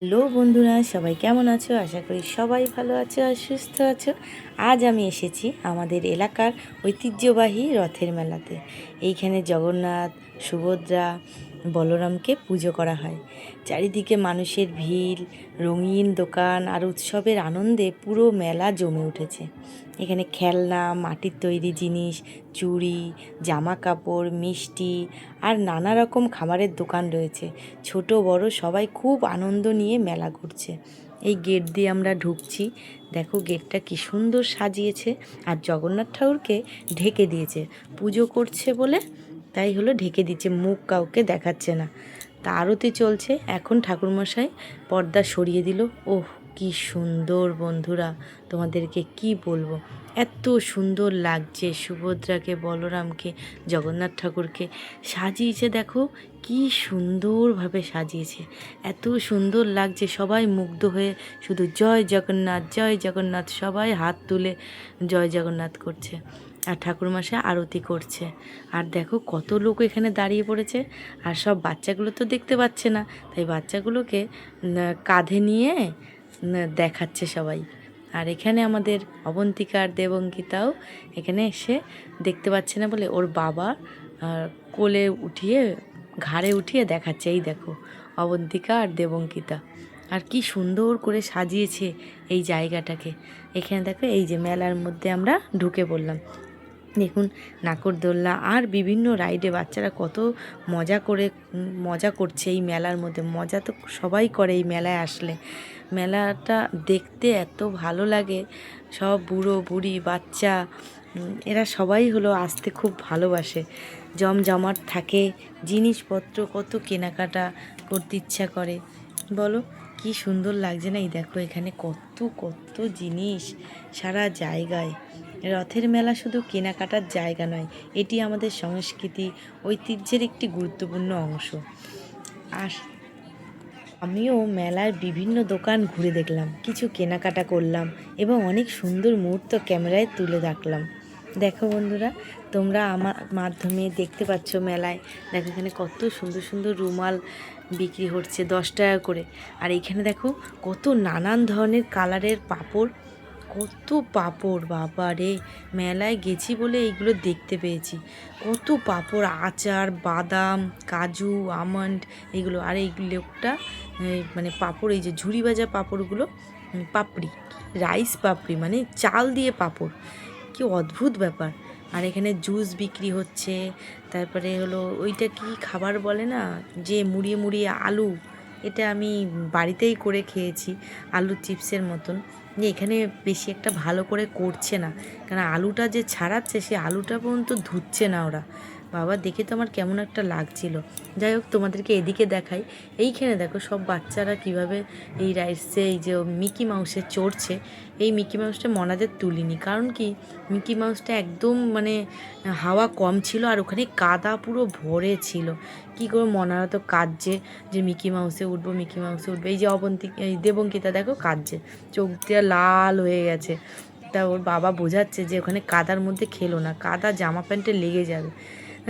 Hello বন্ধুরা, সবাই কেমন আছো? আশা করি সবাই ভালো আছো আর সুস্থ আছো। আজ আমি এসেছি আমাদের এলাকার ঐতিহ্যবাহী রথের মেলাতে। এইখানে জগন্নাথ, সুভদ্রা, বলরামকে পুজো করা হয়। চারিদিকে মানুষের ভিড়, রঙিন দোকান আর উৎসবের আনন্দে পুরো মেলা জমে উঠেছে। এখানে খেলনা, মাটির তৈরি জিনিস, চুড়ি, জামা কাপড়, মিষ্টি আর নানা রকম খাবারের দোকান রয়েছে। ছোট বড় সবাই খুব আনন্দ নিয়ে মেলা ঘুরছে। এই গেট দিয়ে আমরা ঢুকছি। দেখো গেটটা কি সুন্দর সাজিয়েছে আর জগন্নাথ ঠাকুরকে ঢেকে দিয়েছে পুজো করছে বলে। তাই হলো ঢেকে দিচ্ছে, মুখ কাউকে দেখাচ্ছে না। তা আরতি চলছে, এখন ঠাকুরমশাই পর্দা সরিয়ে দিল। ওহ, কি সুন্দর বন্ধুরা, তোমাদেরকে কি বলবো, এত সুন্দর লাগছে। সুভদ্রাকে, বলরামকে, জগন্নাথ ঠাকুরকে সাজিয়েছে, দেখো কি সুন্দরভাবে সাজিয়েছে, এত সুন্দর লাগছে। সবাই মুগ্ধ হয়ে শুধু জয় জগন্নাথ, জয় জগন্নাথ, সবাই হাত তুলে জয় জগন্নাথ করছে। আর ঠাকুরমশাই আরতি করছে। আর দেখো কত লোক এখানে দাঁড়িয়ে পড়েছে। আর সব বাচ্চাগুলো তো দেখতে পাচ্ছে না, তাই বাচ্চাগুলোকে কাঁধে নিয়ে দেখাচ্ছে সবাই। আর এখানে আমাদের অবন্তিকা আর দেবঙ্কিতাও এখানে এসে দেখতে পাচ্ছে না বলে ওর বাবা কোলে উঠিয়ে, ঘাড়ে উঠিয়ে দেখাচ্ছে। এই দেখো অবন্তিকা আর দেবঙ্কিতা, আর কি সুন্দর করে সাজিয়েছে এই জায়গাটাকে। এখানে দেখো এই যে মেলার মধ্যে আমরা ঢুকে পড়লাম। দেখুন নাগরদোলনা আর বিভিন্ন রাইডে বাচ্চারা কত মজা করছে এই মেলার মধ্যে। মজা তো সবাই করে এই মেলায় আসলে। মেলাটা দেখতে এত ভালো লাগে। সব বুড়ো বুড়ি বাচ্চা এরা সবাই হলো আসতে খুব ভালোবাসে। জমজমাট থাকে, জিনিসপত্র কত কেনাকাটা করতে ইচ্ছা করে। বলো কি সুন্দর লাগছে না? এই দেখো এখানে কত কত জিনিস সারা জায়গায়। রথের মেলা শুধু কেনাকাটার জায়গা নয়, এটি আমাদের সংস্কৃতি, ঐতিহ্যের একটি গুরুত্বপূর্ণ অংশ। আর আমিও মেলার বিভিন্ন দোকান ঘুরে দেখলাম, কিছু কেনাকাটা করলাম এবং অনেক সুন্দর মুহূর্ত ক্যামেরায় তুলে রাখলাম। দেখো বন্ধুরা, তোমরা আমার মাধ্যমে দেখতে পাচ্ছ মেলায়। দেখো এখানে কত সুন্দর সুন্দর রুমাল বিক্রি হচ্ছে 10 টাকা করে। আর এখানে দেখো কত নানান ধরনের কালারের পাপড়, কত পাপড়, বাবা রে! মেলায় গেছি বলে এইগুলো দেখতে পেয়েছি। কত পাপড়, আচার, বাদাম, কাজু, আমন্ড, এগুলো। আর এই লোকটা মানে পাপড়, এই যে ঝুড়ি ভাজা পাপড়গুলো, পাপড়ি, রাইস পাপড়ি মানে চাল দিয়ে পাপড়, কি অদ্ভুত ব্যাপার। আর এখানে জুস বিক্রি হচ্ছে। তারপরে হলো ওইটা কি খাবার বলে না, যে মুড়িয়ে মুড়িয়ে আলু, এটা আমি বাড়িতেই করে খেয়েছি, আলুর চিপসের মতন। যে এখানে বেশি একটা ভালো করে করছে না, কারণ আলুটা যে ছাড়াচ্ছে সে আলুটা পর্যন্ত ধুচ্ছে না ওরা। বাবা, দেখে তো আমার কেমন একটা লাগছিল। যাই হোক, তোমাদেরকে এদিকে দেখাই। এইখানে দেখো সব বাচ্চারা কিভাবে এই রাইডসে, এই যে মিকি মাউসে চড়ছে। এই মিকি মাউসটা মনাদের তুলিনি, কারণ কি মিকি মাউসটা একদম মানে হাওয়া কম ছিল আর ওখানে কাদা পুরো ভরে ছিল। কি করে মনারা তো কাঁদছে যে মিকি মাউসে উঠবো, মিকি মাউসে উঠবো। এই যে এই দেবঙ্কিতা দেখো কাঁদছে, চোখ দিয়ে লাল হয়ে গেছে। তা ওর বাবা বোঝাচ্ছে যে ওখানে কাদার মধ্যে খেলো না, কাদা জামা প্যান্টে লেগে যাবে।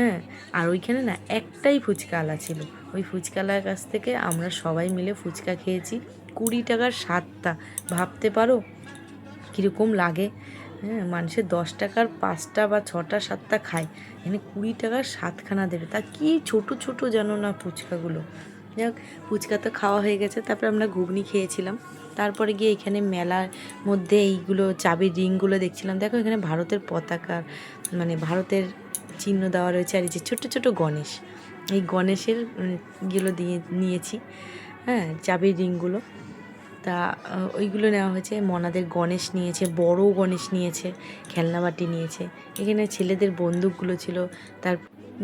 হ্যাঁ, আর ওইখানে না একটাই ফুচকাওয়ালা ছিল। ওই ফুচকাওয়ালার কাছ থেকে আমরা সবাই মিলে ফুচকা খেয়েছি, 20 টাকার 7টা। ভাবতে পারো কীরকম লাগে। হ্যাঁ, মানুষের 10 টাকার 5টা বা 6টা 7টা খায়, এখানে 20 টাকার 7খানা দেবে। তা কি ছোট ছোট জানো না ফুচকাগুলো। যাক, ফুচকা তো খাওয়া হয়ে গেছে। তারপরে আমরা ঘুগনি খেয়েছিলাম। তারপরে গিয়ে এখানে মেলার মধ্যে এইগুলো চাবির রিংগুলো দেখছিলাম। দেখো এখানে ভারতের পতাকা, মানে ভারতের চিহ্ন দেওয়া রয়েছে। আর এই যে ছোটো ছোটো গণেশ, এই গণেশের গুলো দিয়ে নিয়েছি। হ্যাঁ, চাবির রিংগুলো। তা ওইগুলো নেওয়া হয়েছে। মনাদের গণেশ নিয়েছে, বড় গণেশ নিয়েছে, খেলনাবাটি নিয়েছে। এখানে ছেলেদের বন্দুকগুলো ছিল। তার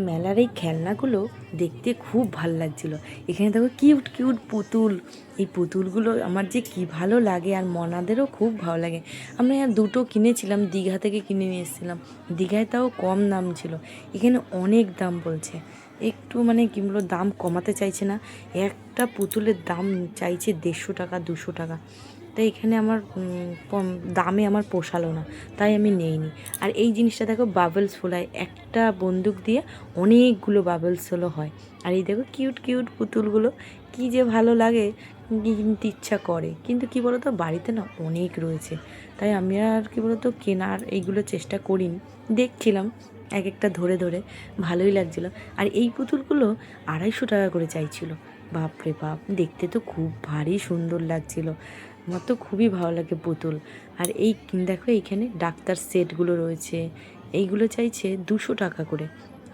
মেলার এই খেলনাগুলো দেখতে খুব ভালো লাগছিলো। এখানে দেখো কিউট কিউট পুতুল, এই পুতুলগুলো আমার যে কি ভালো লাগে, আর মনাদেরও খুব ভালো লাগে। আমি আর দুটো কিনেছিলাম, দীঘা থেকে কিনে নিয়ে এসেছিলাম। দীঘায় তাও কম দাম ছিল, এখানে অনেক দাম বলছে। একটু মানে কী বলবো, দাম কমাতে চাইছে না। একটা পুতুলের দাম চাইছে 150 টাকা, 200 টাকা। তাই এখানে আমার দামে আমার পোষালো না, তাই আমি নেইনি। আর এই জিনিসটা দেখো বাবলস ফোলায়, একটা বন্দুক দিয়ে অনেকগুলো বাবলস হলো হয়। আর এই দেখো কিউট কিউট পুতুলগুলো, কী যে ভালো লাগে। কিনতে ইচ্ছা করে, কিন্তু কী বলো তো বাড়িতে না অনেক রয়েছে, তাই আমি আর কী বলো তো কেনার এইগুলো চেষ্টা করিনি। দেখছিলাম এক একটা ধরে ধরে, ভালোই লাগছিলো। আর এই পুতুলগুলো 250 টাকা করে চাইছিল। বাপরে বাপ, দেখতে তো খুব ভারী সুন্দর লাগছিলো। আমার তো খুবই ভালো লাগে পুতুল। আর এই দেখো এইখানে ডাক্তার সেটগুলো রয়েছে, এইগুলো চাইছে 200 টাকা করে।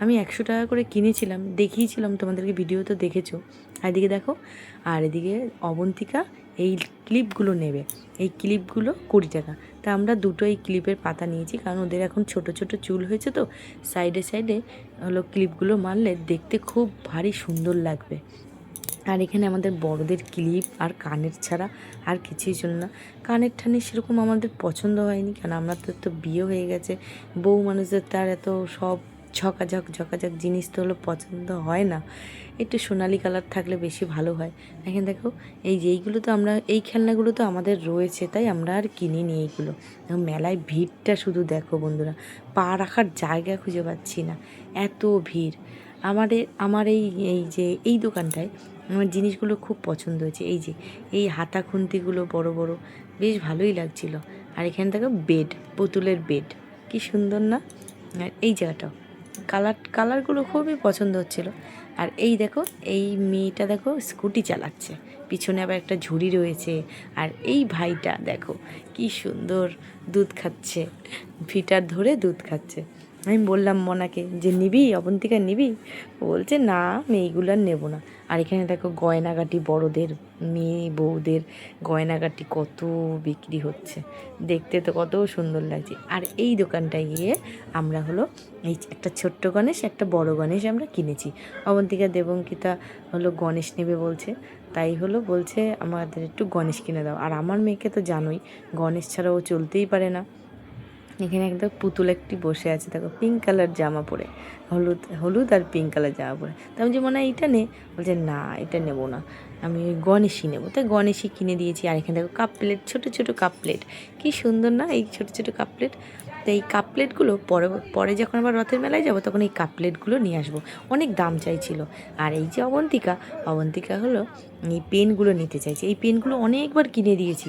আমি 100 টাকা করে কিনেছিলাম, দেখিয়েছিলাম তোমাদেরকে, ভিডিও তো দেখেছো। আর এদিকে দেখো, আর এদিকে অবন্তিকা এই ক্লিপগুলো নেবে, এই ক্লিপগুলো 20 টাকা। তা আমরা দুটো এই ক্লিপের পাতা নিয়েছি, কারণ ওদের এখন ছোট ছোট চুল হয়েছে তো, সাইডে সাইডে হলো ক্লিপগুলো মারলে দেখতে খুব ভারী সুন্দর লাগবে। আর এখানে আমাদের বড়দের ক্লিপ আর কানের ছাড়া আর কিছুই ছিল না। কানের ঠানে সেরকম আমাদের পছন্দ হয়নি, কারণ আমাদের তো বিয়ে হয়ে গেছে, বউ মানুষদের তার এত সব ঝকাঝক জিনিস তো হলো পছন্দ হয় না। একটু সোনালি কালার থাকলে বেশি ভালো হয়। এখানে দেখো এই যে এইগুলো তো আমরা, এই খেলনাগুলো তো আমাদের রয়েছে, তাই আমরা আর কিনিনি এইগুলো। মেলায় ভিড়টা শুধু দেখো বন্ধুরা, পা রাখার জায়গা খুঁজে পাচ্ছি না, এত ভিড়। আমার এই যে এই দোকানটায় আমার জিনিসগুলো খুব পছন্দ হয়েছে। এই যে এই হাতা খুন্তিগুলো বড় বড়, বেশ ভালোই লাগছিল। আর এখানে দেখো বেড, পুতুলের বেড, কি সুন্দর না। আর এই জায়গাটাও কালারগুলো খুবই পছন্দ হচ্ছিলো। আর এই দেখো এই মেয়েটা দেখো স্কুটি চালাচ্ছে, পিছনে আবার একটা ঝুড়ি রয়েছে। আর এই ভাইটা দেখো কি সুন্দর দুধ খাচ্ছে, ফিটার ধরে দুধ খাচ্ছে। আমি বললাম মনাকে যে নিবি, অবন্তিকা নিবি? ও বলছে না, আমি এইগুলো আর নেবো না। আর এখানে দেখো গয়নাগাটি, বড়দের মেয়ে বউদের গয়নাগাটি কত বিক্রি হচ্ছে, দেখতে তো কত সুন্দর লাগছে। আর এই দোকানটায় গিয়ে আমরা হলো এই একটা ছোট্ট গণেশ, একটা বড় গণেশ আমরা কিনেছি। অবন্তিকা দেবঙ্কিতা হলো গণেশ নেবে বলছে, তাই হলো বলছে আমাদের একটু গণেশ কিনে দাও। আর আমার মেয়েকে তো জানোই, গণেশ ছাড়া ও চলতেই পারে না। এখানে একদম পুতুল একটি বসে আছে, দেখো পিঙ্ক কালার জামা পরে, হলুদ আর পিঙ্ক কালার জামা পরে। তো আমি যে মনে হয় এইটা নে, বলছে না এটা নেবো না, আমি ওই গণেশই নেবো। তাই গণেশই কিনে দিয়েছি। আর এখানে দেখো কাপ প্লেট, ছোটো ছোটো কাপ প্লেট, কী সুন্দর না এই ছোটো ছোটো কাপ প্লেট। তো এই কাপ প্লেটগুলো পরে যখন আবার রথের মেলায় যাবো তখন এই কাপ প্লেটগুলো নিয়ে আসবো। অনেক দাম চাইছিল। আর এই যে অবন্তিকা হলো এই পেনগুলো নিতে চাইছে। এই পেনগুলো অনেকবার কিনে দিয়েছি,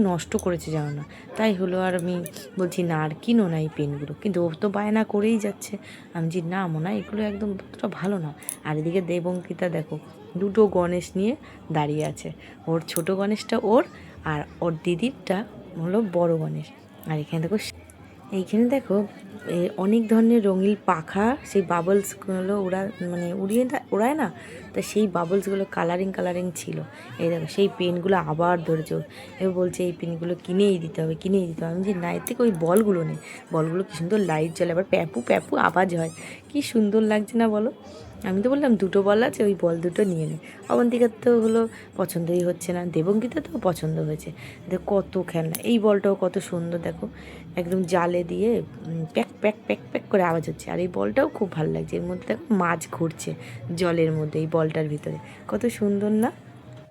নষ্ট করেছে জানো না। তাই হলো আর আমি বলছি না আর কিনো না এই পেনগুলো, কিন্তু ও তো বায়না করেই যাচ্ছে। আমি যে না মনে এগুলো একদম অতটা ভালো না। আর এদিকে দেবঙ্কিতা দেখো দুটো গণেশ নিয়ে দাঁড়িয়ে আছে, ওর ছোট গণেশটা ওর, আর ওর দিদিরটা হলো বড় গণেশ। আর এইখানে দেখো অনেক ধরনের রঙিন পাখা, সেই বাবলসগুলো ওড়ায় না, তা সেই বাবলসগুলো কালারিং ছিল। এই দেখো সেই পেনগুলো আবার ধরেছে, এবার বলছে এই পেনগুলো কিনেই দিতে হবে। আমি যে না, এর থেকে ওই বলগুলো নেই, বলগুলো কী সুন্দর লাইট জ্বলে, আবার প্যাপু প্যাপু আওয়াজ হয়, কি সুন্দর লাগছে না বলো। আমি তো বললাম দুটো বল আছে, ওই বল দুটো নিয়ে নে। অবন্তিকার তো হলো পছন্দই হচ্ছে না, দেবঙ্কিতা তো পছন্দ হয়েছে। দেখো কত খেলনা, এই বলটাও কত সুন্দর, দেখো একদম জালে দিয়ে প্যাক প্যাক প্যাক প্যাক করে আওয়াজ হচ্ছে। আর এই বলটাও খুব ভালো লাগছে, এর মধ্যে দেখো মাছ ঘুরছে জলের মধ্যে, এই বলটার ভিতরে কত সুন্দর না।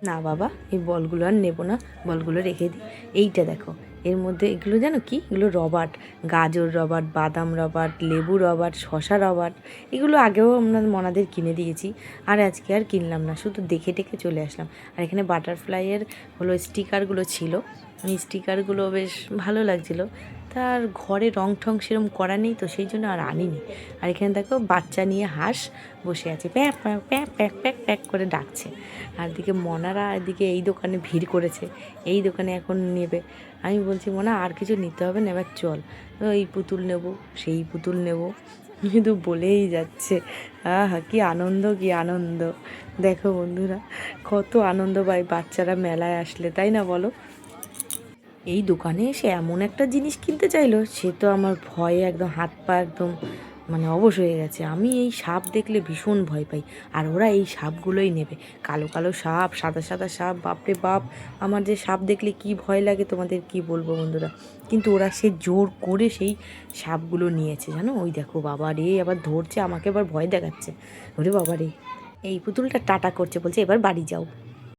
না বাবা, এই বলগুলো আর নেবো না, বলগুলো রেখে দিই। এইটা দেখো, এর মধ্যে এগুলো জানো কি, এগুলো রবার্ট, গাজর রবার্ট, বাদাম রবার্ট, লেবু রবার্ট, শশা রবার্ট। এগুলো আগেও আমরা মনাদের কিনে দিয়েছি, আর আজকে আর কিনলাম না, শুধু দেখে টেকে চলে আসলাম। আর এখানে বাটারফ্লাইয়ের হলো স্টিকারগুলো ছিল, এই স্টিকারগুলো বেশ ভালো লাগছিলো। তার ঘরে রং ঠং সেরকম করা নেই তো, সেই জন্য আর আনিনি। আর এখানে দেখো বাচ্চা নিয়ে হাঁস বসে আছে, প্যাঁ প্যাঁ প্যাঁ প্যাক প্যাক প্যাক করে ডাকছে। আর এদিকে মনারা এদিকে এই দোকানে ভিড় করেছে, এই দোকানে এখন নেবে। আমি বলছি মনা আর কিছু নিতে হবে না, এবার চল, এই পুতুল নেব, সেই পুতুল নেব, শুধু বলেই যাচ্ছে। আহা কি আনন্দ। দেখো বন্ধুরা কত আনন্দ পায় বাচ্চারা মেলায় আসলে, তাই না বলো। এই দোকানে এসে এমন একটা জিনিস কিনতে চাইলো, সে তো আমার ভয়ে একদম হাত পা একদম অবশ হয়ে গেছে। আমি এই সাপ দেখলে ভীষণ ভয় পাই, আর ওরা এই সাপগুলোই নেবে, কালো কালো সাপ, সাদা সাদা সাপ, বাপরে বাপ। আমার যে সাপ দেখলে কি ভয় লাগে তোমাদের কি বলবো বন্ধুরা। কিন্তু ওরা সে জোর করে সেই সাপগুলো নিয়েছে জানো। ওই দেখো বাবা রে, আবার ধরছে আমাকে, আবার ভয় দেখাচ্ছে। ওরে বাবা রে, এই পুতুলটা টাটা করছে, বলছে এবার বাড়ি যাও।